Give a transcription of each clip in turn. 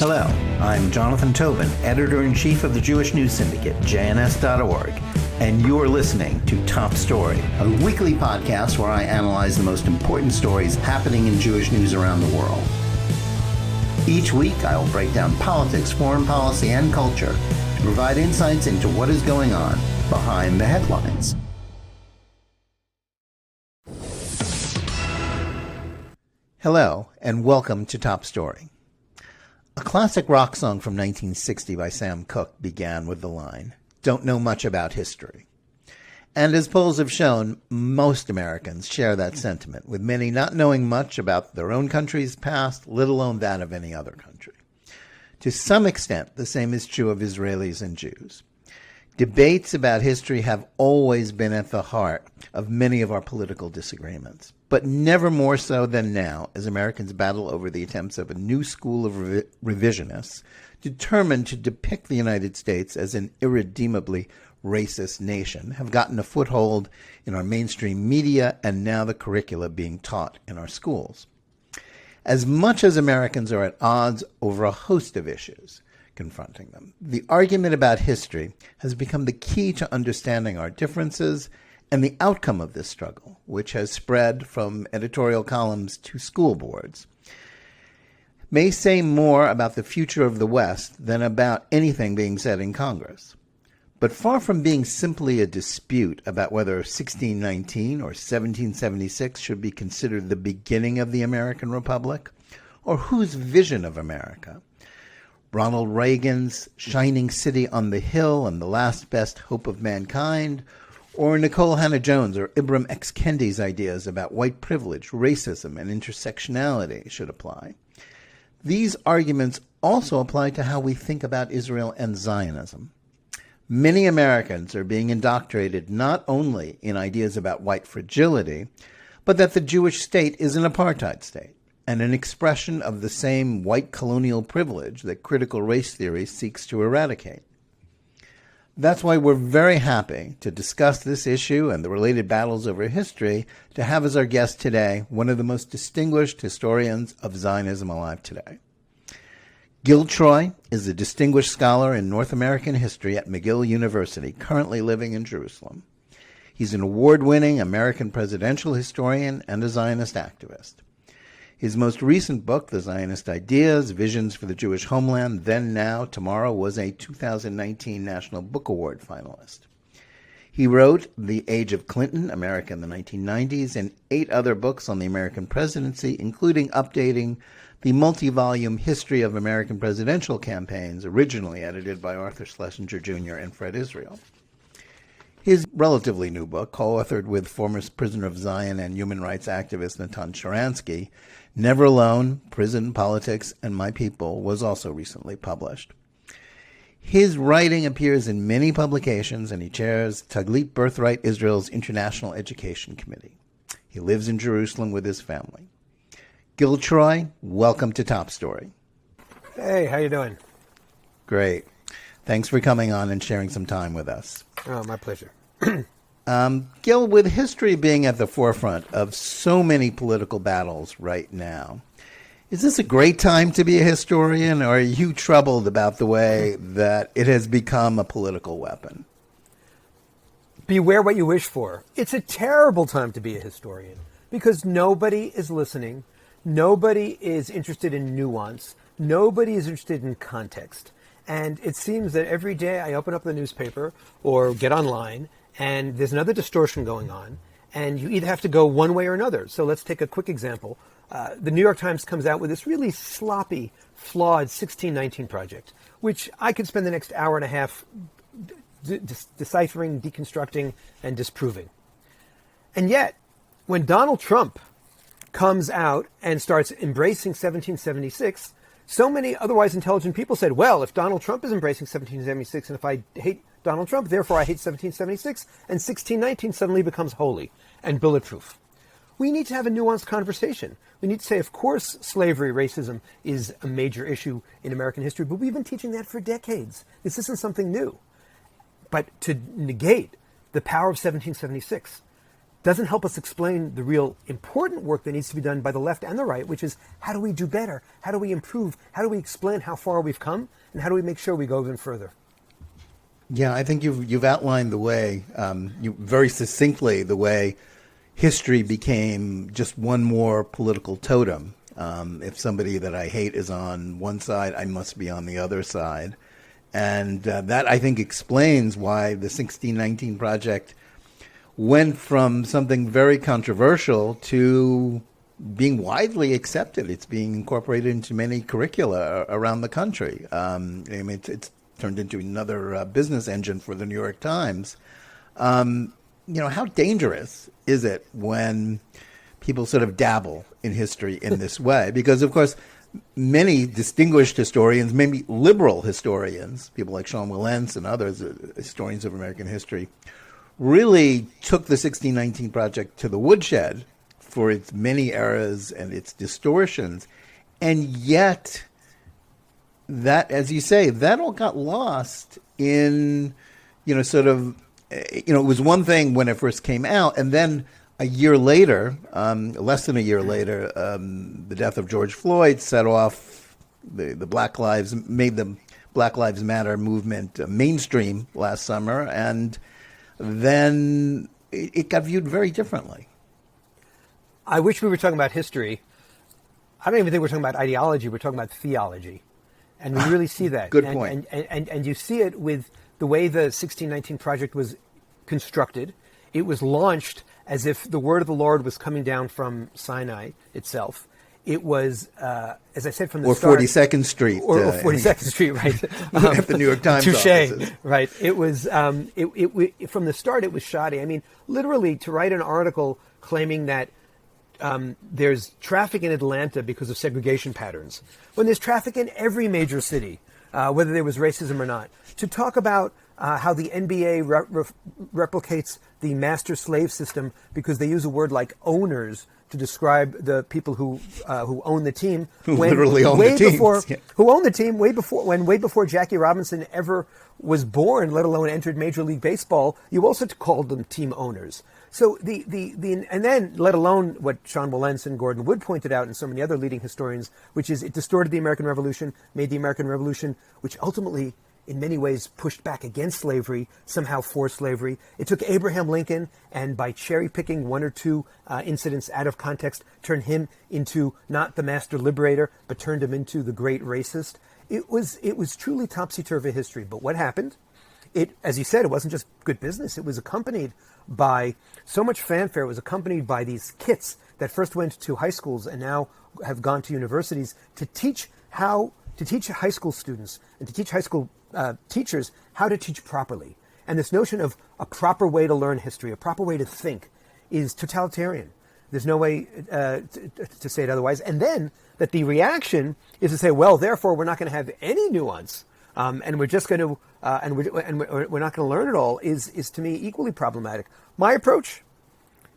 Hello, I'm Jonathan Tobin, editor-in-chief of the Jewish News Syndicate, jns.org, and you're listening to Top Story, a weekly podcast where I analyze the most important stories happening in Jewish news around the world. Each week, I will break down politics, foreign policy, and culture to provide insights into what is going on behind the headlines. Hello, and welcome to Top Story. A classic rock song from 1960 by Sam Cooke began with the line, "Don't know much about history." And as polls have shown, most Americans share that sentiment, with many not knowing much about their own country's past, let alone that of any other country. To some extent, the same is true of Israelis and Jews. Debates about history have always been at the heart of many of our political disagreements, but never more so than now as Americans battle over the attempts of a new school of revisionists determined to depict the United States as an irredeemably racist nation have gotten a foothold in our mainstream media and now the curricula being taught in our schools. As much as Americans are at odds over a host of issues confronting them, the argument about history has become the key to understanding our differences and the outcome of this struggle, which has spread from editorial columns to school boards, may say more about the future of the West than about anything being said in Congress. But far from being simply a dispute about whether 1619 or 1776 should be considered the beginning of the American Republic, or whose vision of America, Ronald Reagan's shining city on the hill and the last best hope of mankind, or Nicole Hannah-Jones or Ibram X. Kendi's ideas about white privilege, racism, and intersectionality should apply. These arguments also apply to how we think about Israel and Zionism. Many Americans are being indoctrinated not only in ideas about white fragility, but that the Jewish state is an apartheid state and an expression of the same white colonial privilege that critical race theory seeks to eradicate. That's why we're very happy to discuss this issue and the related battles over history to have as our guest today one of the most distinguished historians of Zionism alive today. Gil Troy is a distinguished scholar in North American history at McGill University, currently living in Jerusalem. He's an award-winning American presidential historian and a Zionist activist. His most recent book, Thezionist Ideas, Visions for the Jewish Homeland, Then, Now, Tomorrow, was a 2019 National Book Award finalist. He wrote The Age of Clinton, America in the 1990s, and 8 other books on the American presidency, including updating the multi-volume History of American Presidential Campaigns, originally edited by Arthur Schlesinger Jr. and Fred Israel. His relatively new book, co-authored with former prisoner of Zion and human rights activist Natan Sharansky, Never Alone, Prison, Politics, and My People, was also recently published. His writing appears in many publications, and he chairs Taglit Birthright Israel's International Education Committee. He lives in Jerusalem with his family. Gil Troy, welcome to Top Story. Hey, how you doing? Great. Thanks for coming on and sharing some time with us. Oh, my pleasure. Gil, with history being at the forefront of so many political battles right now, is this a great time to be a historian, or are you troubled about the way that it has become a political weapon? Beware what you wish for. It's a terrible time to be a historian because nobody is listening. Nobody is interested in nuance. Nobody is interested in context. And it seems that every day I open up the newspaper or get online and there's another distortion going on, and you either have to go one way or another. So let's take a quick example. The New York Times comes out with this really sloppy, flawed 1619 project, which I could spend the next hour and a half deciphering, deconstructing, and disproving. And yet, when Donald Trump comes out and starts embracing 1776, so many otherwise intelligent people said, well, if Donald Trump is embracing 1776, and if I hate Donald Trump, therefore I hate 1776, and 1619 suddenly becomes holy and bulletproof. We need to have a nuanced conversation. We need to say, of course, slavery, racism is a major issue in American history, but we've been teaching that for decades. This isn't something new. But to negate the power of 1776 doesn't help us explain the real important work that needs to be done by the left and the right, which is how do we do better? How do we improve? How do we explain how far we've come? And how do we make sure we go even further? Yeah, I think you've outlined the way, very succinctly, the way history became just one more political totem. If somebody that I hate is on one side, I must be on the other side. And that, I think, explains why the 1619 Project went from something very controversial to being widely accepted. It's being incorporated into many curricula around the country. I mean, it's turned into another business engine for the New York Times. How dangerous is it when people sort of dabble in history in this way? Because, of course, many distinguished historians, maybe liberal historians, people like Sean Wilentz and others, historians of American history, really took the 1619 Project to the woodshed for its many errors and its distortions. And yet, that, as you say, that all got lost in, it was one thing when it first came out, and then a year later, less than a year later, the death of George Floyd set off made the Black Lives Matter movement mainstream last summer, and then it got viewed very differently. I wish we were talking about history. I don't even think we're talking about ideology. We're talking about theology. And we really see that. Good point. And you see it with the way the 1619 Project was constructed. It was launched as if the word of the Lord was coming down from Sinai itself. It was, as I said from the start... Or 42nd Street. Or 42nd Street, right. At the New York Times offices. Right. It was, from the start, it was shoddy. I mean, literally, to write an article claiming that there's traffic in Atlanta because of segregation patterns, when there's traffic in every major city, whether there was racism or not. To talk about how the NBA replicates the master-slave system because they use a word like owners to describe the people who own the team. Who literally own the team. Who own the team way before Jackie Robinson ever was born, let alone entered Major League Baseball. You also called them team owners. So and then let alone what Sean Wilentz and Gordon Wood pointed out and so many other leading historians, which is it distorted the American Revolution, made the American Revolution, which ultimately in many ways pushed back against slavery, somehow forced slavery. It took Abraham Lincoln and by cherry picking one or two incidents out of context, turned him into not the master liberator, but turned him into the great racist. It was truly topsy-turvy history. But what happened? As you said, it wasn't just good business. It was accompanied by so much fanfare. It was accompanied by these kits that first went to high schools and now have gone to universities to teach high school students and to teach high school teachers how to teach properly. And this notion of a proper way to learn history, a proper way to think, is totalitarian. There's no way to say it otherwise. And then that the reaction is to say, well, therefore, we're not going to have any nuance, and we're just going to, and we're not going to learn it all. Is to me equally problematic. My approach.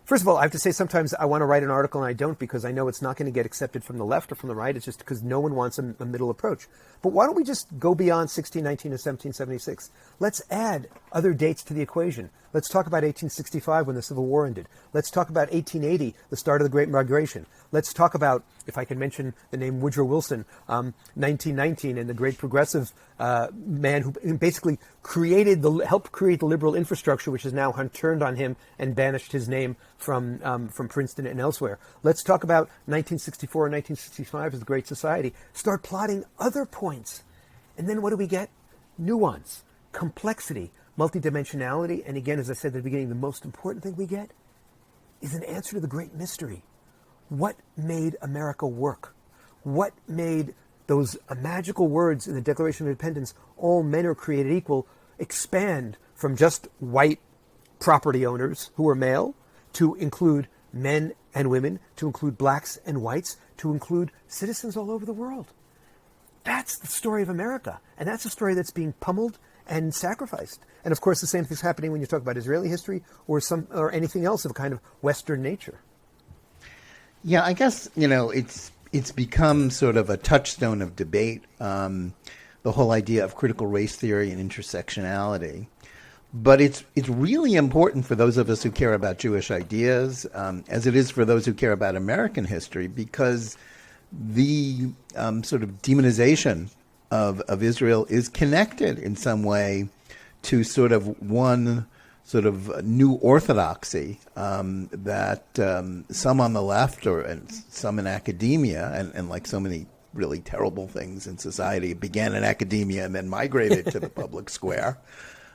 First of all, I have to say sometimes I want to write an article and I don't because I know it's not going to get accepted from the left or from the right. It's just because no one wants a middle approach. But why don't we just go beyond 1619 to 1776? Let's add other dates to the equation. Let's talk about 1865 when the Civil War ended. Let's talk about 1880, the start of the Great Migration. Let's talk about, if I can mention the name Woodrow Wilson, 1919 and the great progressive man who basically helped create the liberal infrastructure, which has now turned on him and banished his name from Princeton and elsewhere. Let's talk about 1964 and 1965 as the Great Society. Start plotting other points. And then what do we get? Nuance, complexity, multidimensionality. And again, as I said at the beginning, the most important thing we get is an answer to the great mystery. What made America work? What made those magical words in the Declaration of Independence, all men are created equal, expand from just white property owners who are male to include men and women, to include blacks and whites, to include citizens all over the world? That's the story of America. And that's a story that's being pummeled and sacrificed. And of course, the same thing's happening when you talk about Israeli history or anything else of a kind of Western nature. Yeah, I guess, it's become sort of a touchstone of debate, the whole idea of critical race theory and intersectionality. But it's really important for those of us who care about Jewish ideas, as it is for those who care about American history, because the sort of demonization of Israel is connected in some way to sort of one sort of new orthodoxy that some on the left and some in academia, and like so many really terrible things in society, began in academia and then migrated to the public square.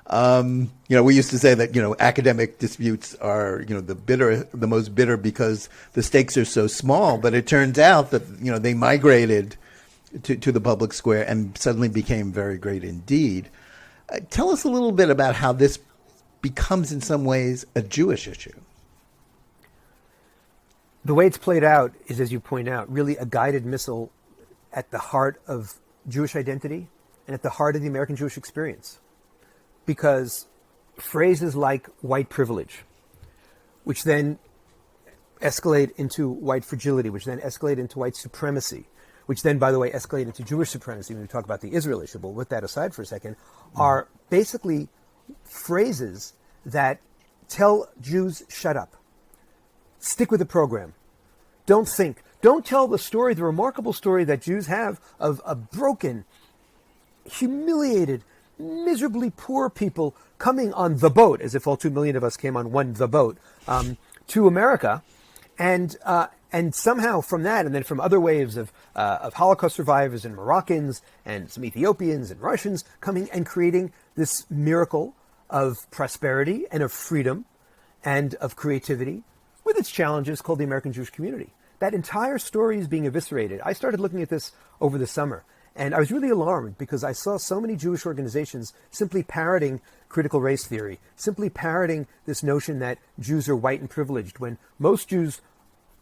We used to say that, academic disputes are, the most bitter because the stakes are so small. But it turns out that, they migrated to the public square and suddenly became very great indeed. Tell us a little bit about how this becomes in some ways a Jewish issue. The way it's played out is, as you point out, really a guided missile at the heart of Jewish identity and at the heart of the American Jewish experience. Because phrases like white privilege, which then escalate into white fragility, which then escalate into white supremacy, which then, by the way, escalate into Jewish supremacy when we talk about the Israel issue, but with that aside for a second, are basically phrases that tell Jews, shut up. Stick with the program. Don't think. Don't tell the story, the remarkable story that Jews have of a broken, humiliated, miserably poor people coming on the boat, as if all 2 million of us came on the boat, to America, and somehow from that, and then from other waves of Holocaust survivors and Moroccans and some Ethiopians and Russians coming and creating this miracle of prosperity and of freedom and of creativity with its challenges called the American Jewish community. That entire story is being eviscerated. I started looking at this over the summer, and I was really alarmed because I saw so many Jewish organizations simply parroting critical race theory, simply parroting this notion that Jews are white and privileged, when most Jews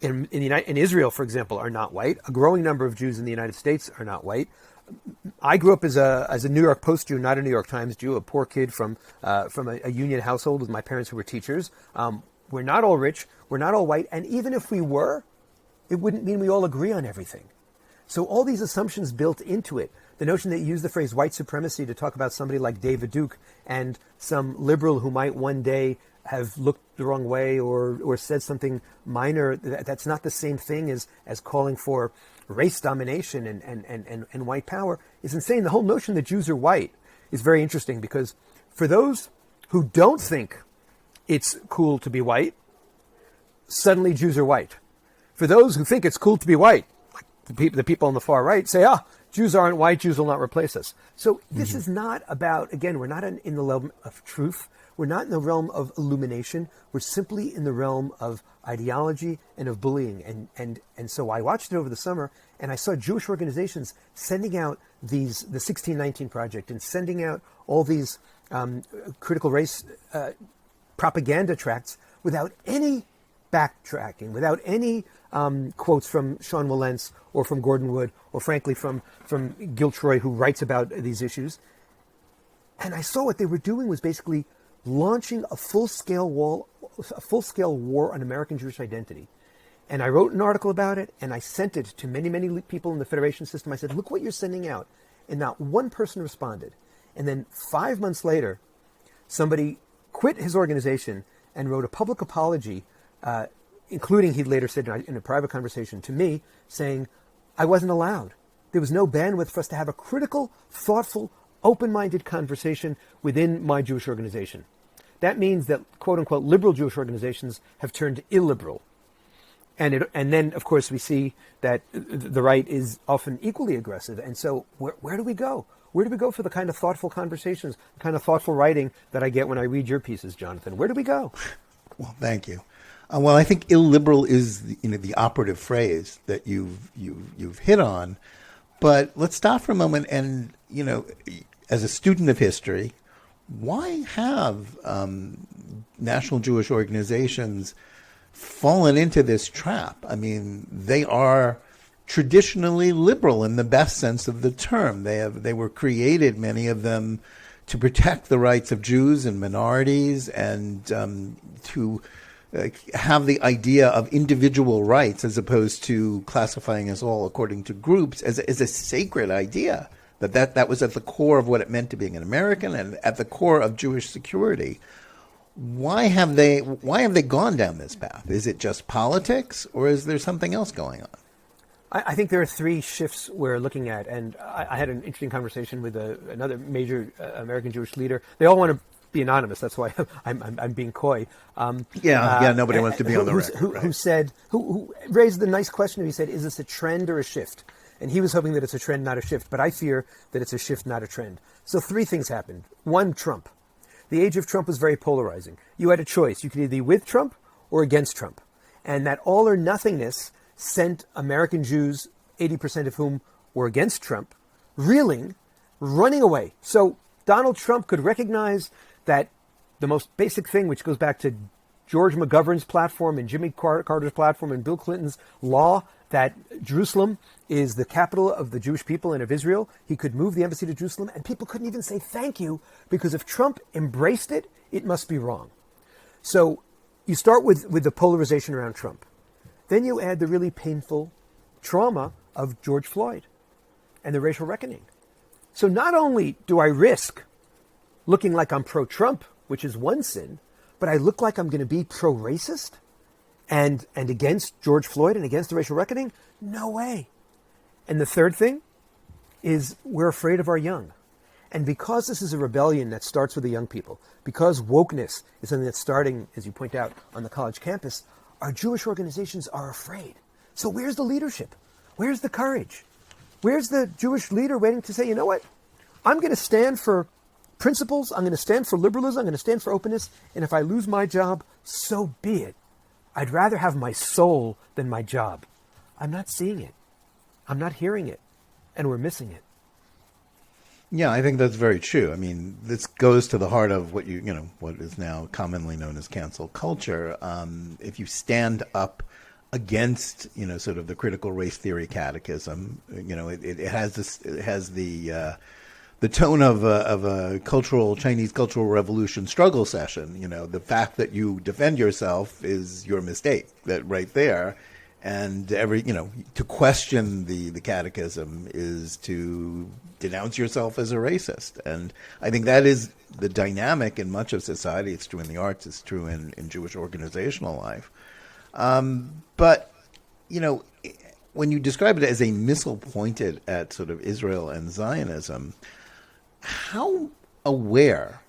in Israel, for example, are not white. A growing number of Jews in the United States are not white. I grew up as a New York Post Jew, not a New York Times Jew, a poor kid from a union household with my parents who were teachers. We're not all rich. We're not all white. And even if we were, it wouldn't mean we all agree on everything. So all these assumptions built into it, the notion that you use the phrase white supremacy to talk about somebody like David Duke and some liberal who might one day have looked the wrong way or said something minor, that's not the same thing as calling for race domination and white power, is insane. The whole notion that Jews are white is very interesting because for those who don't think it's cool to be white, suddenly Jews are white. For those who think it's cool to be white, like the people on the far right say, Jews aren't white, Jews will not replace us. So this is not about, again, we're not in the realm of truth. We're not in the realm of illumination. We're simply in the realm of ideology and of bullying. And so I watched it over the summer, and I saw Jewish organizations sending out the 1619 Project and sending out all these critical race propaganda tracts without any backtracking, without any quotes from Sean Wilentz or from Gordon Wood or frankly from Gil Troy, who writes about these issues. And I saw what they were doing was basically launching a full-scale war on American Jewish identity. And I wrote an article about it, and I sent it to many, many people in the Federation system. I said, look what you're sending out. And not one person responded. And then 5 months later, somebody quit his organization and wrote a public apology, including, he later said in a private conversation to me, saying, I wasn't allowed. There was no bandwidth for us to have a critical, thoughtful, open-minded conversation within my Jewish organization. That means that, quote-unquote, liberal Jewish organizations have turned illiberal. And then, of course, we see that the right is often equally aggressive. And so where do we go? Where do we go for the kind of thoughtful conversations, the kind of thoughtful writing that I get when I read your pieces, Jonathan? Where do we go? Well, thank you. Well, I think illiberal is the operative phrase that you've hit on. But let's stop for a moment and, as a student of history, why have national Jewish organizations fallen into this trap? I mean, they are traditionally liberal in the best sense of the term. They were created, many of them, to protect the rights of Jews and minorities and to have the idea of individual rights as opposed to classifying us all according to groups as a sacred idea. that was at the core of what it meant to being an American and at the core of Jewish security. Why have they gone down this path? Is it just politics, or is there something else going on? I think there are three shifts we're looking at, and I had an interesting conversation with another major American Jewish leader. They all want to be anonymous. That's why I'm being coy. Nobody wants to be on the record. Who raised the nice question. He said, "Is this a trend or a shift?" And he was hoping that it's a trend, not a shift. But I fear that it's a shift, not a trend. So three things happened. One, Trump. The age of Trump was very polarizing. You had a choice. You could either be with Trump or against Trump. And that all or nothingness sent American Jews, 80% of whom were against Trump, reeling, running away. So Donald Trump could recognize that the most basic thing, which goes back to George McGovern's platform and Jimmy Carter's platform and Bill Clinton's law, that Jerusalem is the capital of the Jewish people and of Israel. He could move the embassy to Jerusalem, and people couldn't even say thank you, because if Trump embraced it, it must be wrong. So you start with the polarization around Trump. Then you add the really painful trauma of George Floyd and the racial reckoning. So not only do I risk looking like I'm pro-Trump, which is one sin, but I look like I'm going to be pro-racist and against George Floyd and against the racial reckoning? No way. And the third thing is we're afraid of our young. And because this is a rebellion that starts with the young people, because wokeness is something that's starting, as you point out, on the college campus, our Jewish organizations are afraid. So where's the leadership? Where's the courage? Where's the Jewish leader waiting to say, you know what? I'm going to stand for principles. I'm going to stand for liberalism. I'm going to stand for openness. And if I lose my job, so be it. I'd rather have my soul than my job. I'm not seeing it. I'm not hearing it. And we're missing it. Yeah, I think that's very true. I mean, this goes to the heart of what what is now commonly known as cancel culture. If you stand up against, sort of the critical race theory catechism, it has the tone of a Chinese cultural revolution struggle session. The fact that you defend yourself is your mistake. That right there. And to question the catechism is to denounce yourself as a racist. And I think that is the dynamic in much of society. It's true in the arts. It's true in Jewish organizational life. But when you describe it as a missile pointed at sort of Israel and Zionism, how aware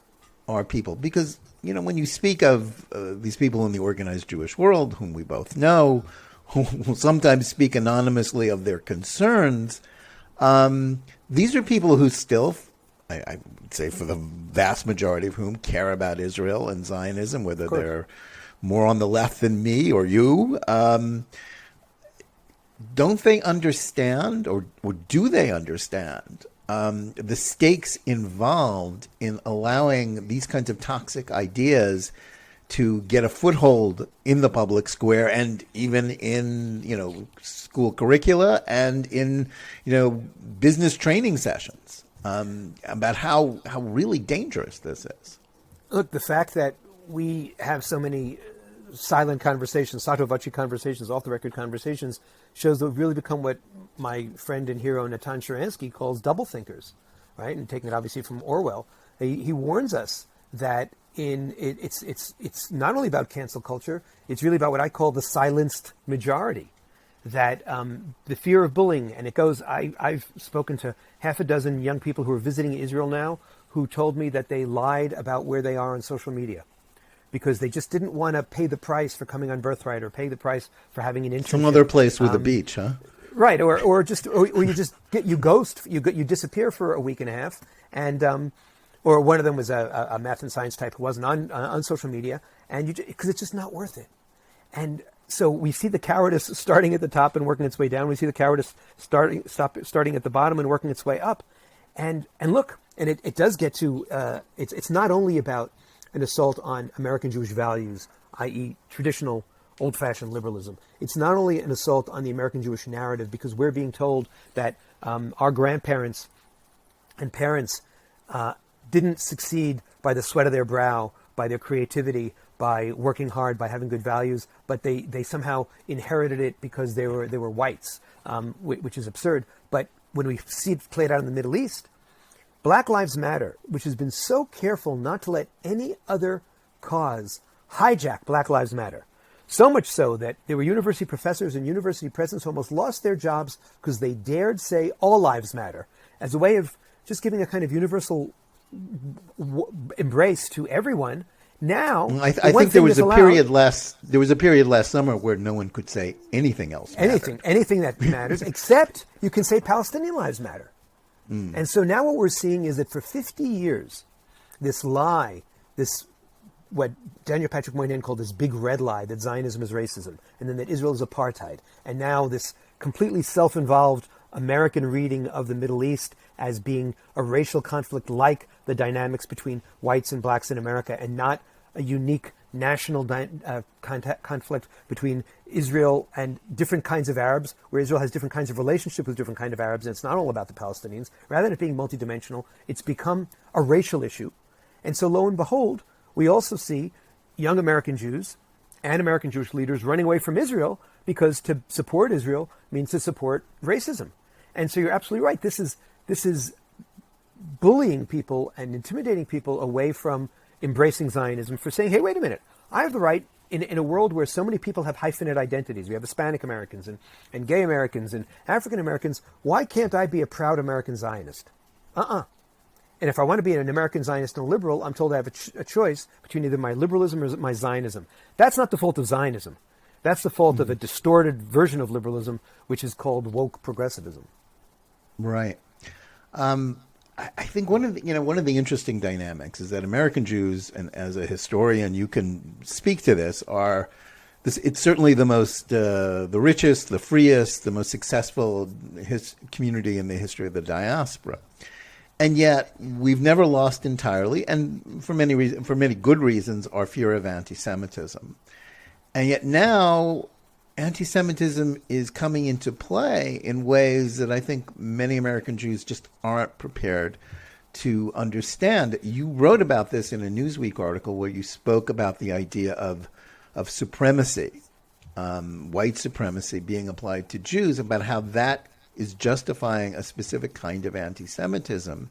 are people? Because, when you speak of these people in the organized Jewish world, whom we both know, who will sometimes speak anonymously of their concerns, these are people who still, I would say for the vast majority of whom, care about Israel and Zionism, whether they're more on the left than me or you. Don't they understand, or do they understand, the stakes involved in allowing these kinds of toxic ideas to get a foothold in the public square and even in, school curricula and in, business training sessions, about how really dangerous this is? Look, the fact that we have so many silent conversations, sotto voce conversations, off-the-record conversations, shows that we've really become what my friend and hero Natan Sharansky calls double thinkers, right? And taking it obviously from Orwell. He warns us that it's not only about cancel culture, it's really about what I call the silenced majority. That the fear of bullying, and it goes, I've spoken to half a dozen young people who are visiting Israel now who told me that they lied about where they are on social media because they just didn't want to pay the price for coming on Birthright or pay the price for having an internship. Some other place with a beach, huh? Right, or you just you ghost, you disappear for a week and a half, and or one of them was a math and science type who wasn't on social media, and because it's just not worth it. And so we see the cowardice starting at the top and working its way down. We see the cowardice starting at the bottom and working its way up. And look, and it does get to it's not only about an assault on American Jewish values, i.e. traditional old-fashioned liberalism. It's not only an assault on the American Jewish narrative, because we're being told that our grandparents and parents didn't succeed by the sweat of their brow, by their creativity, by working hard, by having good values, but they somehow inherited it because they were whites, which is absurd. But when we see it played out in the Middle East, Black Lives Matter, which has been so careful not to let any other cause hijack Black Lives Matter. So much so that there were university professors and university presidents who almost lost their jobs because they dared say all lives matter as a way of just giving a kind of universal embrace to everyone. Now, I think there was a period last summer where no one could say anything else. Anything that matters, except you can say Palestinian lives matter. And so now what we're seeing is that for 50 years, this lie, this what Daniel Patrick Moynihan called this big red lie that Zionism is racism, and then that Israel is apartheid, and now this completely self-involved American reading of the Middle East as being a racial conflict like the dynamics between whites and blacks in America, and not a unique national conflict between Israel and different kinds of Arabs, where Israel has different kinds of relationship with different kinds of Arabs, and it's not all about the Palestinians. Rather than it being multidimensional, it's become a racial issue. And so lo and behold, we also see young American Jews and American Jewish leaders running away from Israel because to support Israel means to support racism. And so you're absolutely right. This is bullying people and intimidating people away from embracing Zionism for saying, hey, wait a minute, I have the right in a world where so many people have hyphenate identities. We have Hispanic Americans and gay Americans and African Americans. Why can't I be a proud American Zionist? And if I want to be an American Zionist and a liberal, I'm told I have a choice between either my liberalism or my Zionism. That's not the fault of Zionism. That's the fault of a distorted version of liberalism, which is called woke progressivism. Right. I think one of the interesting dynamics is that American Jews, and as a historian, you can speak to this, it's certainly the most, the richest, the freest, the most successful community in the history of the diaspora. And yet, we've never lost entirely, and for many good reasons, our fear of anti-Semitism. And yet now, anti-Semitism is coming into play in ways that I think many American Jews just aren't prepared to understand. You wrote about this in a Newsweek article where you spoke about the idea of supremacy, white supremacy being applied to Jews, about how that is justifying a specific kind of anti-Semitism,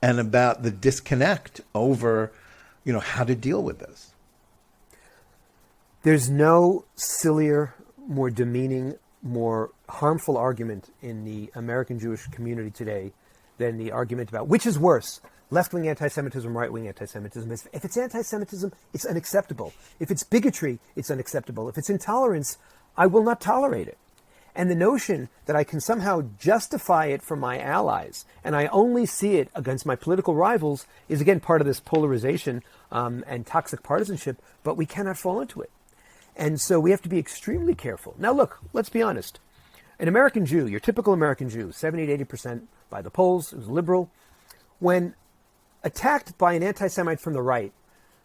and about the disconnect over, how to deal with this. There's no sillier, more demeaning, more harmful argument in the American Jewish community today than the argument about which is worse, left-wing anti-Semitism, right-wing anti-Semitism. If it's anti-Semitism, it's unacceptable. If it's bigotry, it's unacceptable. If it's intolerance, I will not tolerate it. And the notion that I can somehow justify it for my allies, and I only see it against my political rivals, is again part of this polarization and toxic partisanship, but we cannot fall into it. And so we have to be extremely careful. Now look, let's be honest. An American Jew, your typical American Jew, 70 to 80% by the polls, who's liberal, when attacked by an anti-Semite from the right,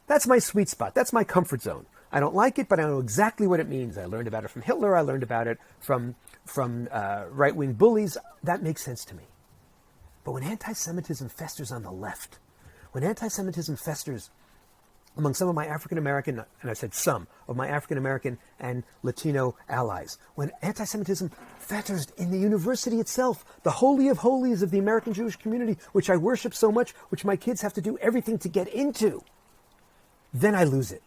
that's my sweet spot. That's my comfort zone. I don't like it, but I know exactly what it means. I learned about it from Hitler. I learned about it from right-wing bullies. That makes sense to me. But when anti-Semitism festers on the left, when anti-Semitism festers among some of my African-American, and I said some, of my African-American and Latino allies, when anti-Semitism festers in the university itself, the holy of holies of the American Jewish community, which I worship so much, which my kids have to do everything to get into, then I lose it.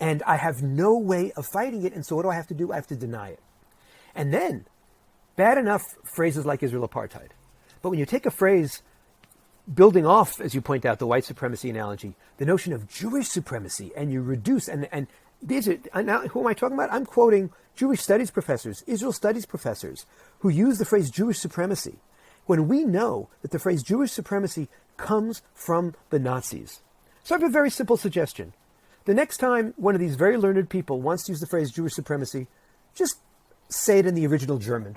And I have no way of fighting it, and so what do I have to do? I have to deny it. And then, bad enough phrases like Israel apartheid. But when you take a phrase building off, as you point out, the white supremacy analogy, the notion of Jewish supremacy, and you reduce, and these are, now, who am I talking about? I'm quoting Jewish studies professors, Israel studies professors, who use the phrase Jewish supremacy, when we know that the phrase Jewish supremacy comes from the Nazis. So I have a very simple suggestion. The next time one of these very learned people wants to use the phrase Jewish supremacy, just say it in the original German.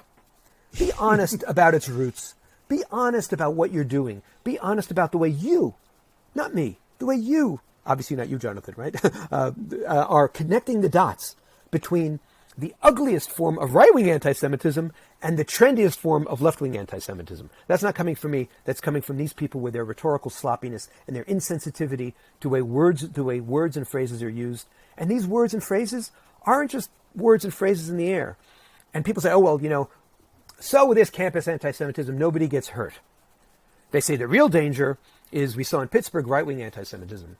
Be honest about its roots. Be honest about what you're doing. Be honest about the way you, not me, the way you, obviously not you, Jonathan, right, are connecting the dots between the ugliest form of right-wing anti-Semitism and the trendiest form of left-wing anti-Semitism. That's not coming from me. That's coming from these people with their rhetorical sloppiness and their insensitivity to the way words and phrases are used. And these words and phrases aren't just words and phrases in the air. And people say, oh, well, So with this campus anti-Semitism, nobody gets hurt. They say the real danger is, we saw in Pittsburgh, right-wing anti-Semitism.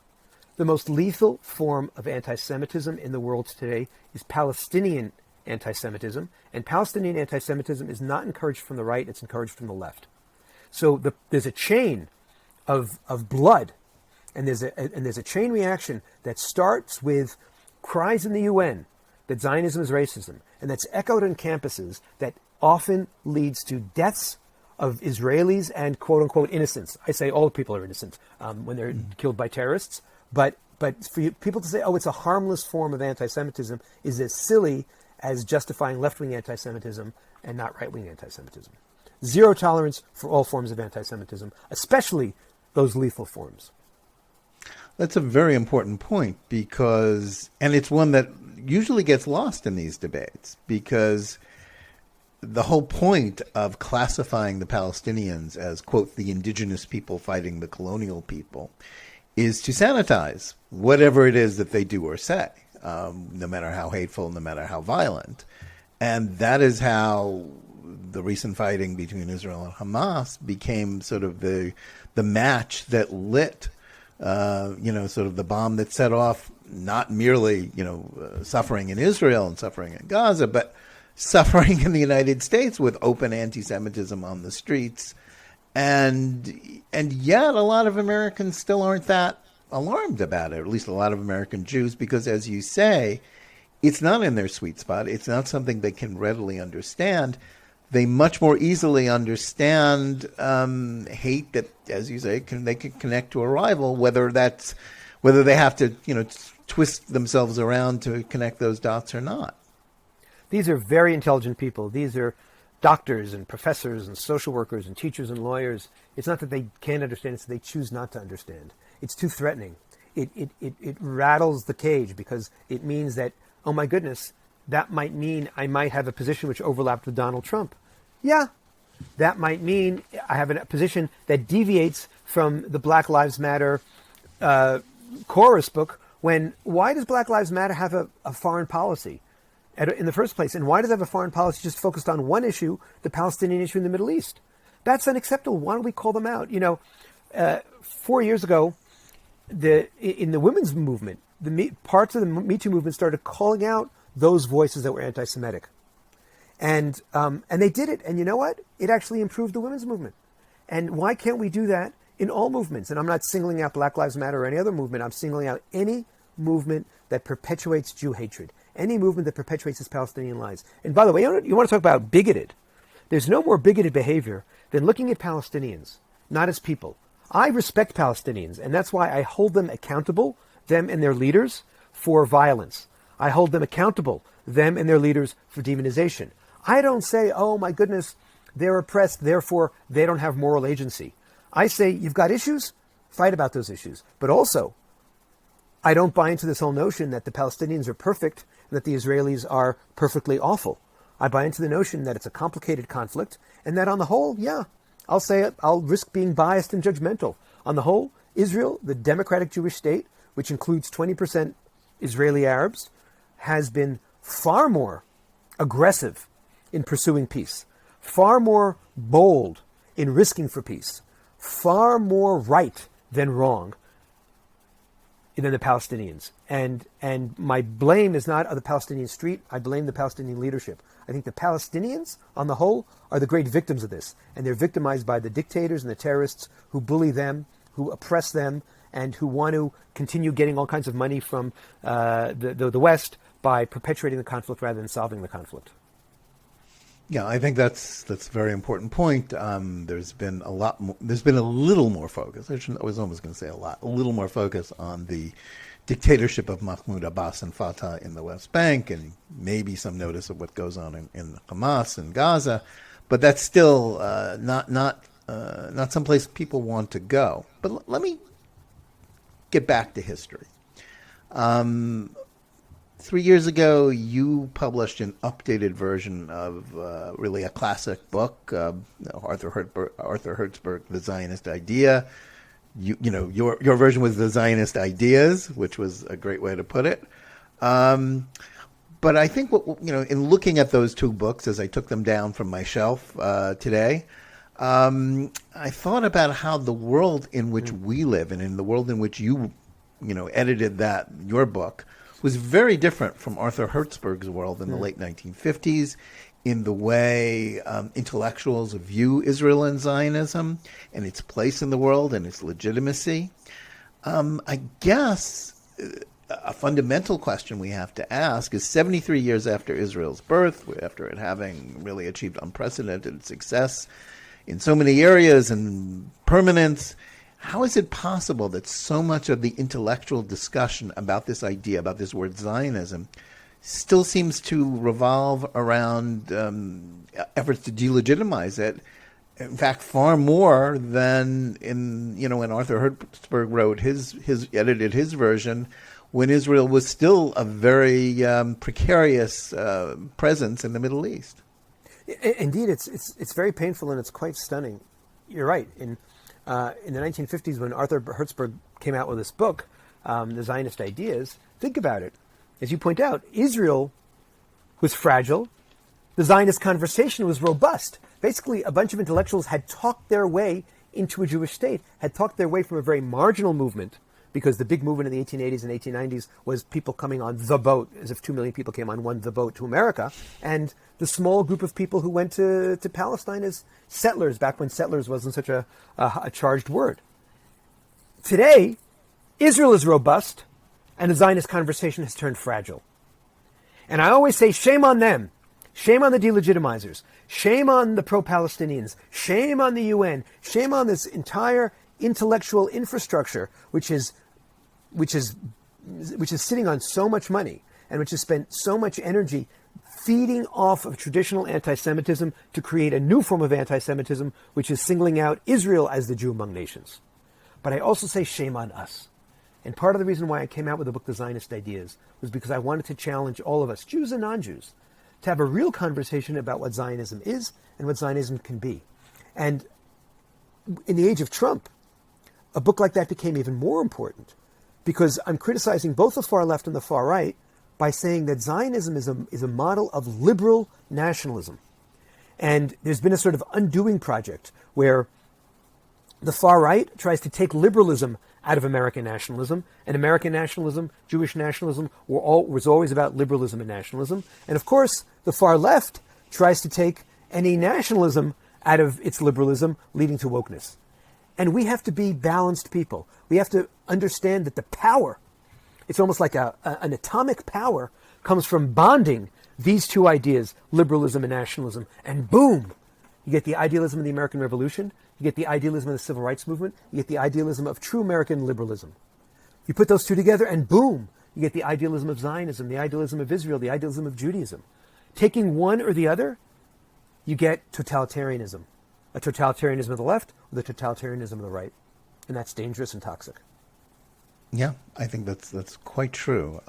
The most lethal form of anti-Semitism in the world today is Palestinian anti-Semitism. And Palestinian anti-Semitism is not encouraged from the right, it's encouraged from the left. So there's a chain of blood, and there's a chain reaction that starts with cries in the UN that Zionism is racism, and that's echoed on campuses, that often leads to deaths of Israelis and quote-unquote innocents. I say all people are innocent when they're killed by terrorists, but for people to say, oh, it's a harmless form of anti-Semitism is as silly as justifying left-wing anti-Semitism and not right-wing anti-Semitism. Zero tolerance for all forms of anti-Semitism, especially those lethal forms. That's a very important point, because, and it's one that usually gets lost in these debates, because the whole point of classifying the Palestinians as, quote, the indigenous people fighting the colonial people is to sanitize whatever it is that they do or say, no matter how hateful, no matter how violent. And that is how the recent fighting between Israel and Hamas became sort of the match that lit, sort of the bomb that set off not merely, suffering in Israel and suffering in Gaza, but suffering in the United States with open anti-Semitism on the streets. And yet a lot of Americans still aren't that alarmed about it, or at least a lot of American Jews, because, as you say, it's not in their sweet spot. It's not something they can readily understand. They much more easily understand hate that, as you say, they can connect to a rival, whether they have to, twist themselves around to connect those dots or not. These are very intelligent people. These are doctors and professors and social workers and teachers and lawyers. It's not that they can't understand, it's that they choose not to understand. It's too threatening. It rattles the cage, because it means that, oh my goodness, that might mean I might have a position which overlapped with Donald Trump. Yeah, that might mean I have a position that deviates from the Black Lives Matter chorus book. Why does Black Lives Matter have a foreign policy in the first place? And why does it have a foreign policy just focused on one issue, the Palestinian issue in the Middle East? That's unacceptable. Why don't we call them out? 4 years ago, in the women's movement, parts of the Me Too movement started calling out those voices that were anti-Semitic. And they did it. And you know what? It actually improved the women's movement. And why can't we do that in all movements? And I'm not singling out Black Lives Matter or any other movement. I'm singling out any movement that perpetuates Jew hatred, any movement that perpetuates this Palestinian lies. And by the way, you want to talk about bigoted. There's no more bigoted behavior than looking at Palestinians, not as people. I respect Palestinians, and that's why I hold them accountable, them and their leaders, for violence. I hold them accountable, them and their leaders, for demonization. I don't say, oh my goodness, they're oppressed, therefore they don't have moral agency. I say, you've got issues, fight about those issues. But also, I don't buy into this whole notion that the Palestinians are perfect and that the Israelis are perfectly awful. I buy into the notion that it's a complicated conflict, and that on the whole, yeah, I'll say it, I'll risk being biased and judgmental. On the whole, Israel, the democratic Jewish state, which includes 20% Israeli Arabs, has been far more aggressive in pursuing peace, far more bold in risking for peace, far more right than wrong than the Palestinians. And my blame is not of the Palestinian street. I blame the Palestinian leadership. I think the Palestinians, on the whole, are the great victims of this. And they're victimized by the dictators and the terrorists who bully them, who oppress them, and who want to continue getting all kinds of money from the West by perpetuating the conflict rather than solving the conflict. Yeah, I think that's a very important point. There's been a little more focus. I was almost going to say a little more focus on the dictatorship of Mahmoud Abbas and Fatah in the West Bank, and maybe some notice of what goes on in Hamas and Gaza. But that's still not someplace people want to go. But let me get back to history. 3 years ago, you published an updated version of really a classic book, Arthur Hertzberg, The Zionist Idea. Your version was The Zionist Ideas, which was a great way to put it. But I think in looking at those two books as I took them down from my shelf today, I thought about how the world in which we live and in the world in which you edited your book was very different from Arthur Hertzberg's world in the late 1950s, in the way intellectuals view Israel and Zionism and its place in the world and its legitimacy. I guess a fundamental question we have to ask is 73 years after Israel's birth, after it having really achieved unprecedented success in so many areas and permanence, how is it possible that so much of the intellectual discussion about this idea, about this word Zionism, still seems to revolve around efforts to delegitimize it? In fact, far more than when Arthur Hertzberg edited his version, when Israel was still a very precarious presence in the Middle East. Indeed, it's very painful and it's quite stunning. You're right. In the 1950s, when Arthur Hertzberg came out with this book, The Zionist Ideas, think about it. As you point out, Israel was fragile. The Zionist conversation was robust. Basically, a bunch of intellectuals had talked their way into a Jewish state, had talked their way from a very marginal movement, because the big movement in the 1880s and 1890s was people coming on the boat, as if 2 million people came on the boat to America, and the small group of people who went to Palestine as settlers, back when settlers wasn't such a charged word. Today, Israel is robust, and the Zionist conversation has turned fragile. And I always say, shame on them. Shame on the delegitimizers. Shame on the pro-Palestinians. Shame on the UN. Shame on this entire intellectual infrastructure, which is sitting on so much money and which has spent so much energy feeding off of traditional anti-Semitism to create a new form of anti-Semitism, which is singling out Israel as the Jew among nations. But I also say shame on us. And part of the reason why I came out with the book, The Zionist Ideas, was because I wanted to challenge all of us, Jews and non-Jews, to have a real conversation about what Zionism is and what Zionism can be. And in the age of Trump, a book like that became even more important, because I'm criticizing both the far left and the far right by saying that Zionism is a model of liberal nationalism. And there's been a sort of undoing project where the far right tries to take liberalism out of American nationalism, and American nationalism, Jewish nationalism, was always about liberalism and nationalism. And of course, the far left tries to take any nationalism out of its liberalism, leading to wokeness. And we have to be balanced people. We have to understand that the power, it's almost like an atomic power, comes from bonding these two ideas, liberalism and nationalism, and boom, you get the idealism of the American Revolution, you get the idealism of the Civil Rights Movement, you get the idealism of true American liberalism. You put those two together and boom, you get the idealism of Zionism, the idealism of Israel, the idealism of Judaism. Taking one or the other, you get totalitarianism. A totalitarianism of the left or the totalitarianism of the right. And that's dangerous and toxic. Yeah, I think that's quite true.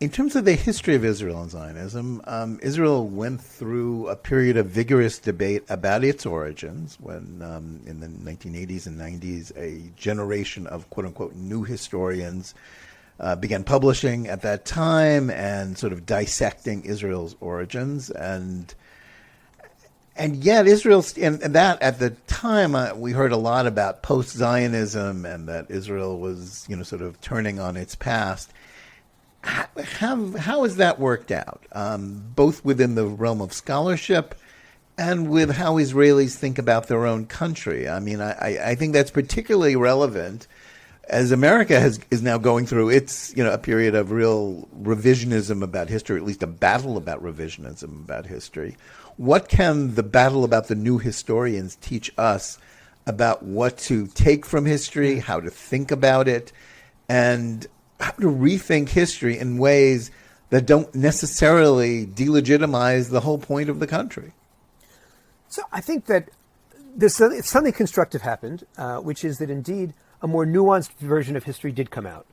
In terms of the history of Israel and Zionism, Israel went through a period of vigorous debate about its origins when, in the 1980s and 90s, a generation of quote-unquote new historians began publishing at that time and sort of dissecting Israel's origins. And yet Israel's, and that at the time, we heard a lot about post-Zionism and that Israel was, sort of turning on its past. How has that worked out, both within the realm of scholarship and with how Israelis think about their own country? I mean, I think that's particularly relevant as America is now going through its, a period of real revisionism about history, at least a battle about revisionism about history. What can the battle about the new historians teach us about what to take from history, how to think about it, and how to rethink history in ways that don't necessarily delegitimize the whole point of the country? So I think that something constructive happened, which is that indeed a more nuanced version of history did come out.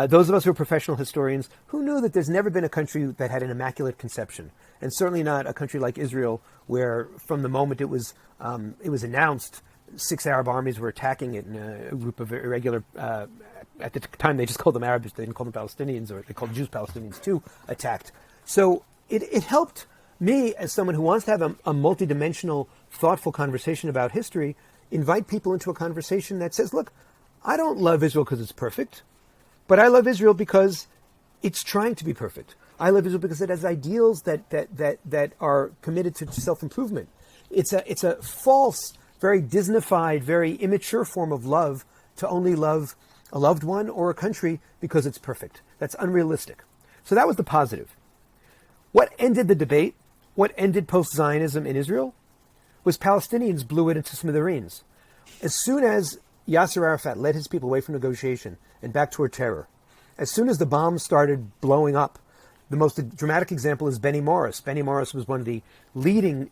Those of us who are professional historians, who knew that there's never been a country that had an immaculate conception, and certainly not a country like Israel, where from the moment it was announced, 6 Arab armies were attacking it, and a group of irregular, at the time they just called them Arabs, they didn't call them Palestinians, or they called Jews Palestinians too, attacked. So it helped me, as someone who wants to have a multidimensional, thoughtful conversation about history, invite people into a conversation that says, look, I don't love Israel because it's perfect, but I love Israel because it's trying to be perfect. I love Israel because it has ideals that are committed to self-improvement. It's a false, very Disneyfied, very immature form of love to only love a loved one or a country because it's perfect. That's unrealistic. So that was the positive. What ended the debate, what ended post-Zionism in Israel, was Palestinians blew it into smithereens. As soon as Yasser Arafat led his people away from negotiation and back toward terror, as soon as the bombs started blowing up, the most dramatic example is Benny Morris. Benny Morris was one of the leading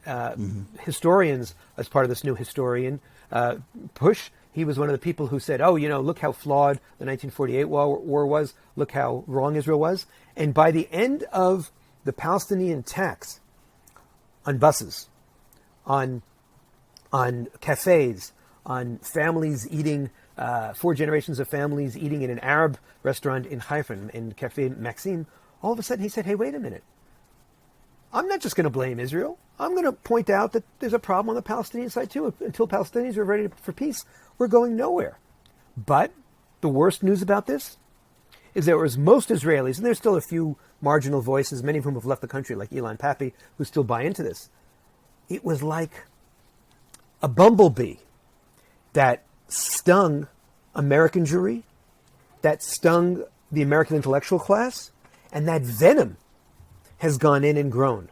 historians as part of this new historian push. He was one of the people who said, oh, look how flawed the 1948 war was. Look how wrong Israel was. And by the end of the Palestinian attacks on buses, on cafes, on families eating, 4 generations of families eating in an Arab restaurant in Haifa, in Cafe Maxim, all of a sudden he said, hey, wait a minute. I'm not just going to blame Israel. I'm going to point out that there's a problem on the Palestinian side too. Until Palestinians are ready for peace, we're going nowhere. But the worst news about this is there was most Israelis, and there's still a few marginal voices, many of whom have left the country, like Ilan Pappy, who still buy into this. It was like a bumblebee that stung American Jewry, that stung the American intellectual class, and that venom has gone in and grown.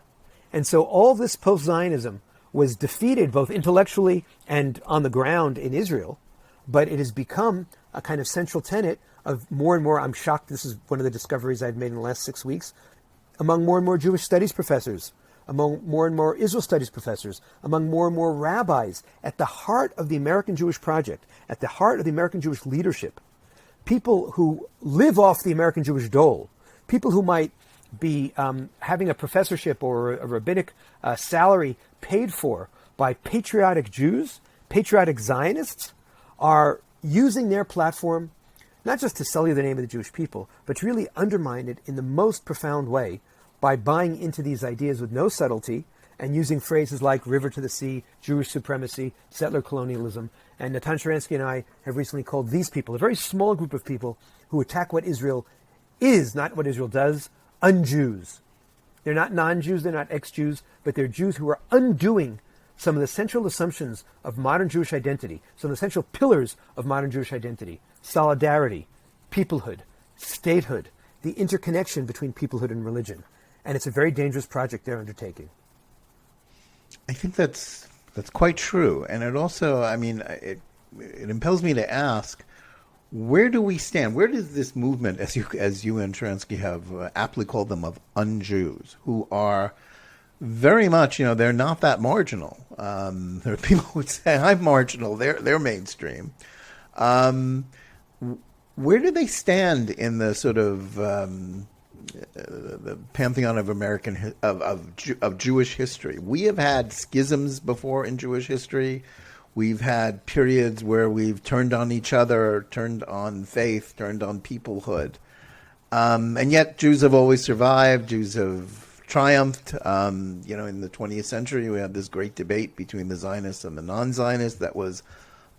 And so all this post-Zionism was defeated both intellectually and on the ground in Israel, but it has become a kind of central tenet of more and more, I'm shocked, this is one of the discoveries I've made in the last 6 weeks, among more and more Jewish studies professors, among more and more Israel studies professors, among more and more rabbis, at the heart of the American Jewish project, at the heart of the American Jewish leadership, people who live off the American Jewish dole, people who might be having a professorship or a rabbinic salary paid for by patriotic Jews, patriotic Zionists, are using their platform not just to sully the name of the Jewish people, but to really undermine it in the most profound way by buying into these ideas with no subtlety and using phrases like river to the sea, Jewish supremacy, settler colonialism. And Natan Sharansky and I have recently called these people, a very small group of people who attack what Israel is, not what Israel does, un-Jews. They're not non-Jews, they're not ex-Jews, but they're Jews who are undoing some of the central assumptions of modern Jewish identity, some of the central pillars of modern Jewish identity: solidarity, peoplehood, statehood, the interconnection between peoplehood and religion. And it's a very dangerous project they're undertaking. I think that's quite true. And it also, it impels me to ask, where do we stand? Where does this movement, as you and Sharansky have aptly called them, of un-Jews, who are very much, they're not that marginal. There are people who would say, I'm marginal, they're mainstream. Where do they stand in the sort of the pantheon of American of Jewish history? We have had schisms before in Jewish history. We've had periods where we've turned on each other, turned on faith, turned on peoplehood. And yet Jews have always survived. Jews have triumphed. In the 20th century, we had this great debate between the Zionists and the non-Zionists that was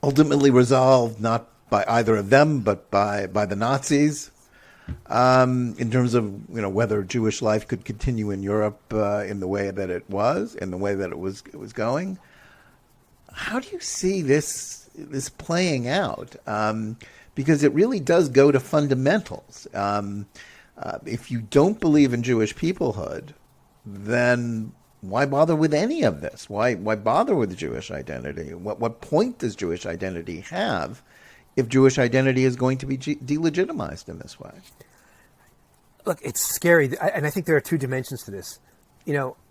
ultimately resolved not by either of them, but by the Nazis, in terms of whether Jewish life could continue in Europe in the way that it was, in the way that it was going. How do you see this playing out? Because it really does go to fundamentals. If you don't believe in Jewish peoplehood, then why bother with any of this? Why bother with Jewish identity? What point does Jewish identity have if Jewish identity is going to be delegitimized in this way? Look, it's scary, and I think there are 2 dimensions to this.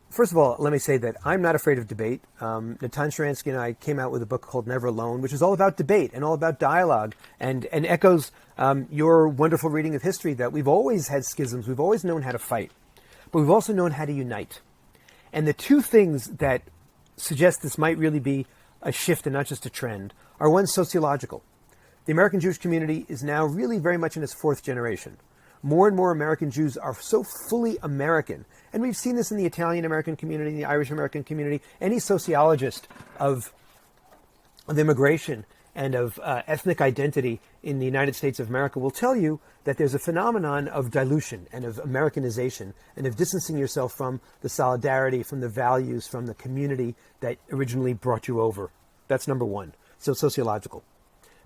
First of all, let me say that I'm not afraid of debate. Natan Sharansky and I came out with a book called Never Alone, which is all about debate and all about dialogue, and echoes your wonderful reading of history, that we've always had schisms, we've always known how to fight, but we've also known how to unite. And the 2 things that suggest this might really be a shift and not just a trend are one sociological. The American Jewish community is now really very much in its fourth generation. More and more American Jews are so fully American. And we've seen this in the Italian American community, the Irish American community. Any sociologist of immigration and of ethnic identity in the United States of America will tell you that there's a phenomenon of dilution and of Americanization and of distancing yourself from the solidarity, from the values, from the community that originally brought you over. That's number one. So sociological.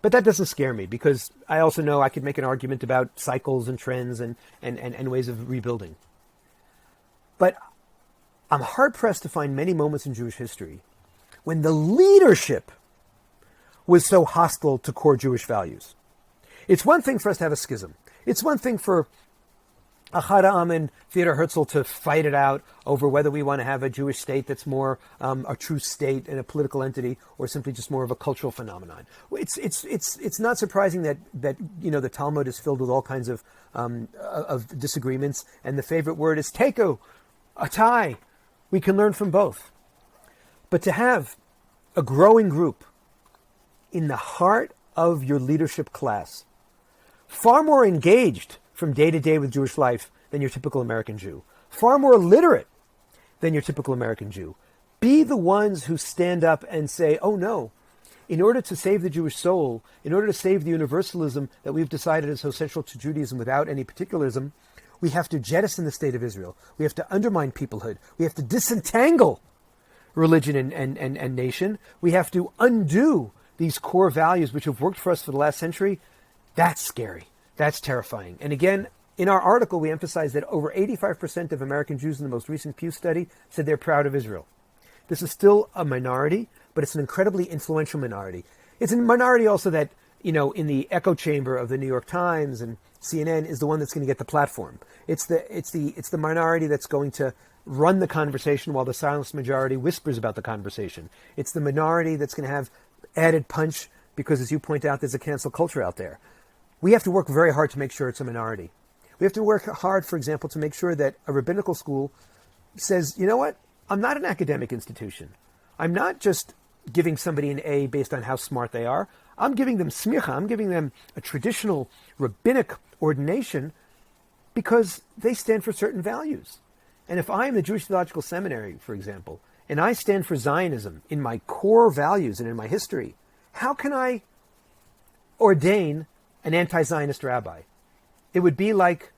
But that doesn't scare me, because I also know I could make an argument about cycles and trends and ways of rebuilding. But I'm hard-pressed to find many moments in Jewish history when the leadership was so hostile to core Jewish values. It's one thing for us to have a schism. It's one thing for Ahad Ha'am and Theodor Herzl to fight it out over whether we want to have a Jewish state that's more a true state and a political entity, or simply just more of a cultural phenomenon. It's not surprising that the Talmud is filled with all kinds of disagreements, and the favorite word is teku, a tie. We can learn from both. But to have a growing group in the heart of your leadership class, far more engaged from day to day with Jewish life than your typical American Jew, far more literate than your typical American Jew, be the ones who stand up and say, oh no, in order to save the Jewish soul, in order to save the universalism that we've decided is so central to Judaism without any particularism, we have to jettison the state of Israel. We have to undermine peoplehood. We have to disentangle religion and nation. We have to undo these core values which have worked for us for the last century. That's scary. That's terrifying. And again, in our article, we emphasize that over 85% of American Jews in the most recent Pew study said they're proud of Israel. This is still a minority, but it's an incredibly influential minority. It's a minority also that, in the echo chamber of the New York Times and CNN is the one that's going to get the platform. It's the minority that's going to run the conversation while the silenced majority whispers about the conversation. It's the minority that's going to have added punch because, as you point out, there's a cancel culture out there. We have to work very hard to make sure it's a minority. We have to work hard, for example, to make sure that a rabbinical school says, you know what, I'm not an academic institution. I'm not just giving somebody an A based on how smart they are. I'm giving them smicha. I'm giving them a traditional rabbinic ordination because they stand for certain values. And if I am the Jewish Theological Seminary, for example, and I stand for Zionism in my core values and in my history, how can I ordain an anti-Zionist rabbi? It would be like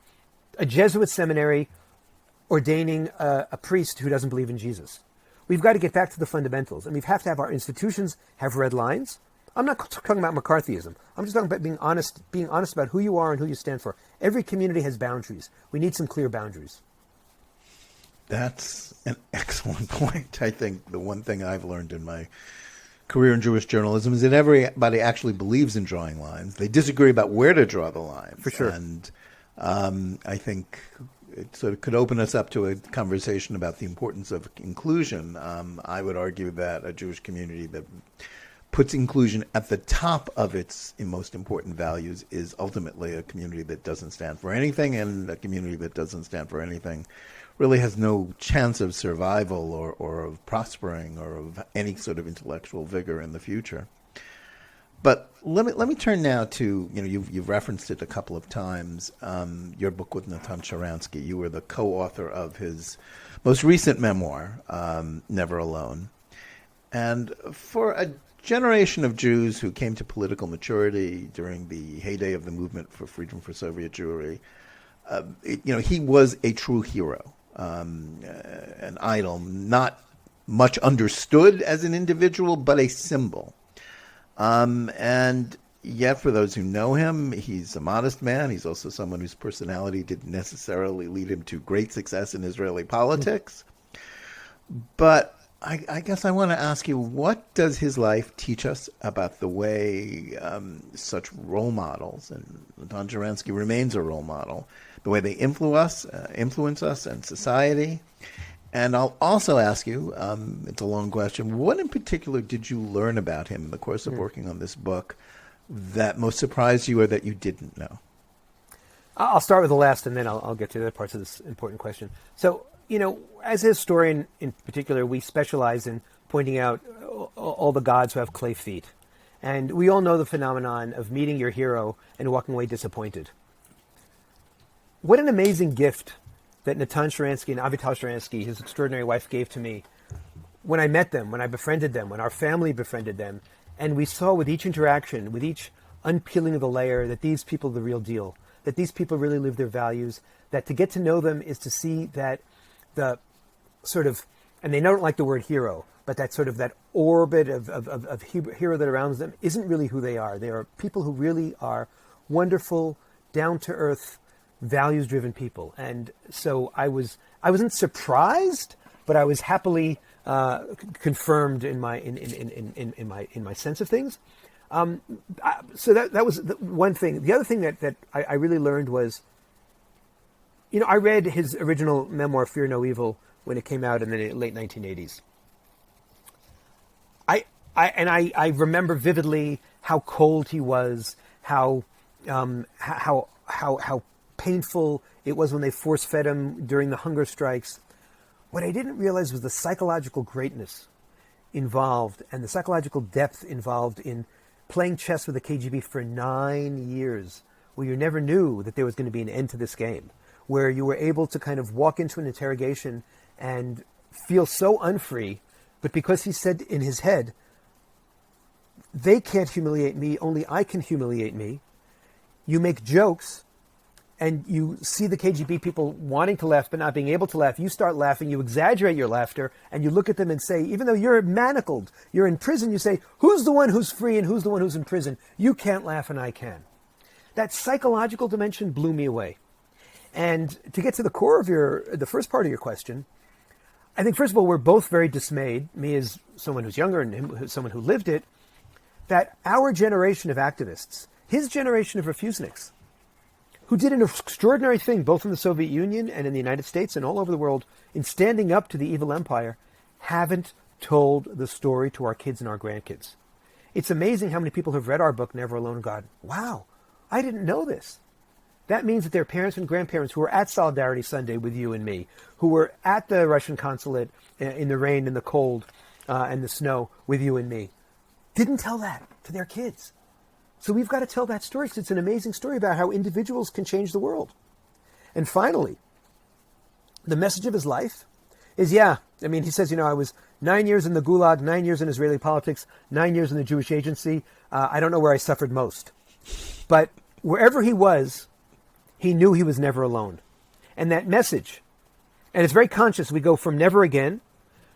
a Jesuit seminary ordaining a priest who doesn't believe in Jesus. We've got to get back to the fundamentals, and we have to have our institutions have red lines. I'm not talking about McCarthyism. I'm just talking about being honest about who you are and who you stand for. Every community has boundaries. We need some clear boundaries. That's an excellent point. I think the one thing I've learned in my career in Jewish journalism is that everybody actually believes in drawing lines. They disagree about where to draw the lines. For sure. And I think it sort of could open us up to a conversation about the importance of inclusion. I would argue that a Jewish community that puts inclusion at the top of its most important values is ultimately a community that doesn't stand for anything, and a community that doesn't stand for anything really has no chance of survival or of prospering or of any sort of intellectual vigor in the future. But let me turn now to, you've referenced it a couple of times, your book with Natan Sharansky. You were the co-author of his most recent memoir, Never Alone. And for a generation of Jews who came to political maturity during the heyday of the movement for freedom for Soviet Jewry, he was a true hero. An idol, not much understood as an individual, but a symbol. And yet, for those who know him, he's a modest man. He's also someone whose personality didn't necessarily lead him to great success in Israeli politics. But I guess I want to ask you, what does his life teach us about the way such role models, and Natan Sharansky remains a role model, the way they influence us and society? And I'll also ask you, it's a long question, what in particular did you learn about him in the course of working on this book that most surprised you or that you didn't know? I'll start with the last, and then I'll get to the other parts of this important question. So, as a historian in particular, we specialize in pointing out all the gods who have clay feet. And we all know the phenomenon of meeting your hero and walking away disappointed. What an amazing gift that Natan Sharansky and Avital Sharansky, his extraordinary wife, gave to me when I met them, when I befriended them, when our family befriended them. And we saw with each interaction, with each unpeeling of the layer, that these people are the real deal, that these people really live their values, that to get to know them is to see that the sort of, and they don't like the word hero, but that sort of that orbit of hero that surrounds them isn't really who they are. They are people who really are wonderful, down-to-earth, values-driven people. And so I wasn't surprised, but I was happily confirmed in my sense of things. So that was the one thing. The other thing that I really learned was, I read his original memoir, Fear No Evil, when it came out in the late 1980s. I remember vividly how cold he was, how painful it was when they force-fed him during the hunger strikes. What I didn't realize was the psychological greatness involved and the psychological depth involved in playing chess with the KGB for 9 years, where you never knew that there was going to be an end to this game, where you were able to kind of walk into an interrogation and feel so unfree, but because he said in his head, they can't humiliate me, only I can humiliate me, you make jokes, and you see the KGB people wanting to laugh but not being able to laugh. You start laughing, you exaggerate your laughter, and you look at them and say, even though you're manacled, you're in prison, you say, who's the one who's free and who's the one who's in prison? You can't laugh and I can. That psychological dimension blew me away. And to get to the core of the first part of your question, I think, first of all, we're both very dismayed, me as someone who's younger and him as someone who lived it, that our generation of activists, his generation of refuseniks, who did an extraordinary thing both in the Soviet Union and in the United States and all over the world in standing up to the evil empire, haven't told the story to our kids and our grandkids. It's amazing how many people have read our book, Never Alone, and gone, wow, I didn't know this. That means that their parents and grandparents who were at Solidarity Sunday with you and me, who were at the Russian consulate in the rain and the cold and the snow with you and me, didn't tell that to their kids. So we've got to tell that story because it's an amazing story about how individuals can change the world. And finally, the message of his life is, he says, I was 9 years in the Gulag, 9 years in Israeli politics, 9 years in the Jewish Agency. I don't know where I suffered most. But wherever he was, he knew he was never alone. And that message, and it's very conscious, we go from never again,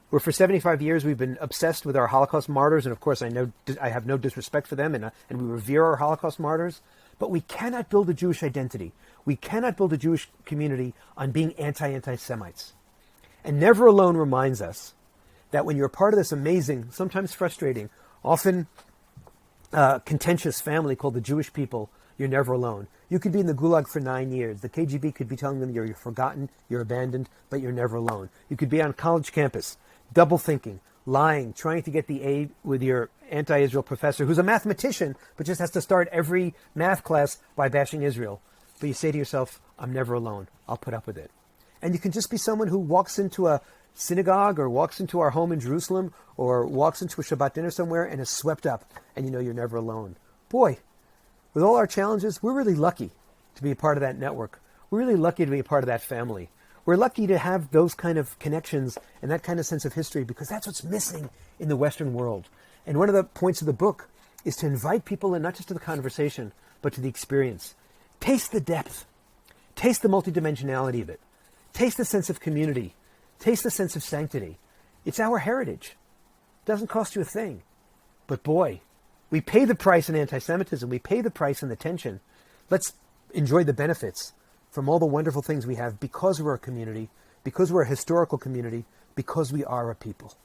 where for 75 years we've been obsessed with our Holocaust martyrs, and of course I have no disrespect for them, and we revere our Holocaust martyrs, but we cannot build a Jewish identity. We cannot build a Jewish community on being anti-Semites. And Never Alone reminds us that when you're part of this amazing, sometimes frustrating, often contentious family called the Jewish people, you're never alone. You could be in the Gulag for 9 years. The KGB could be telling them you're forgotten, you're abandoned, but you're never alone. You could be on college campus, double thinking, lying, trying to get the A with your anti-Israel professor, who's a mathematician, but just has to start every math class by bashing Israel. But you say to yourself, I'm never alone. I'll put up with it. And you can just be someone who walks into a synagogue or walks into our home in Jerusalem or walks into a Shabbat dinner somewhere and is swept up, and you know you're never alone. Boy, with all our challenges, we're really lucky to be a part of that network. We're really lucky to be a part of that family. We're lucky to have those kind of connections and that kind of sense of history because that's what's missing in the Western world. And one of the points of the book is to invite people in, not just to the conversation, but to the experience. Taste the depth. Taste the multidimensionality of it. Taste the sense of community. Taste the sense of sanctity. It's our heritage. It doesn't cost you a thing. But boy, we pay the price in anti-Semitism. We pay the price in the tension. Let's enjoy the benefits from all the wonderful things we have because we're a community, because we're a historical community, because we are a people.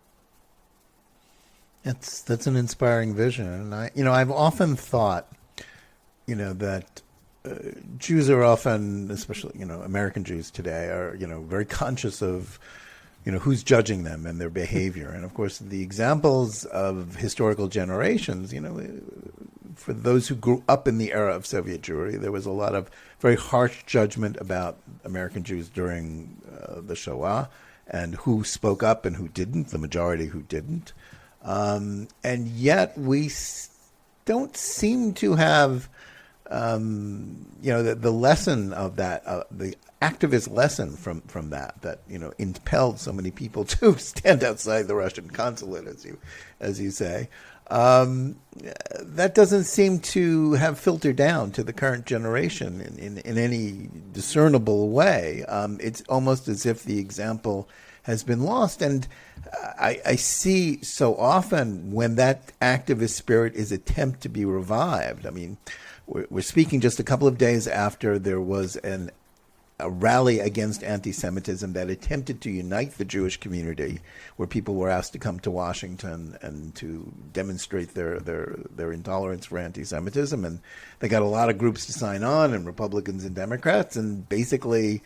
That's an inspiring vision. And I've often thought, that Jews are often, especially, American Jews today are, very conscious of, who's judging them and their behavior. And of course, the examples of historical generations, for those who grew up in the era of Soviet Jewry, there was a lot of very harsh judgment about American Jews during the Shoah and who spoke up and who didn't, the majority who didn't. And yet we don't seem to have, the lesson of that, the activist lesson from that impelled so many people to stand outside the Russian consulate, as you say. That doesn't seem to have filtered down to the current generation in any discernible way. It's almost as if the example has been lost. And I see so often when that activist spirit is attempted to be revived. I mean, we're speaking just a couple of days after there was a rally against anti-Semitism that attempted to unite the Jewish community, where people were asked to come to Washington and to demonstrate their intolerance for anti-Semitism. And they got a lot of groups to sign on, and Republicans and Democrats, and basically,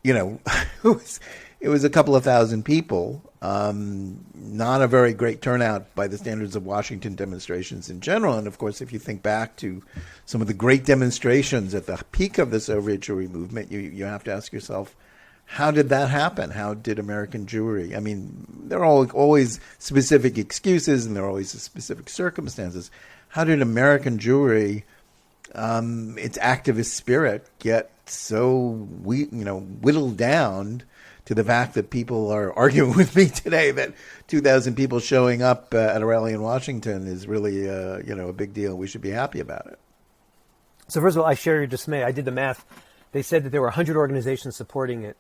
it was a couple of thousand people, not a very great turnout by the standards of Washington demonstrations in general. And of course, if you think back to some of the great demonstrations at the peak of the Soviet Jewry movement, you have to ask yourself, how did that happen? How did American Jewry? I mean, there are always specific excuses and there are always specific circumstances. How did American Jewry, its activist spirit, get so whittled down to the fact that people are arguing with me today that 2,000 people showing up at a rally in Washington is really a big deal. We should be happy about it. So first of all, I share your dismay. I did the math. They said that there were 100 organizations supporting it.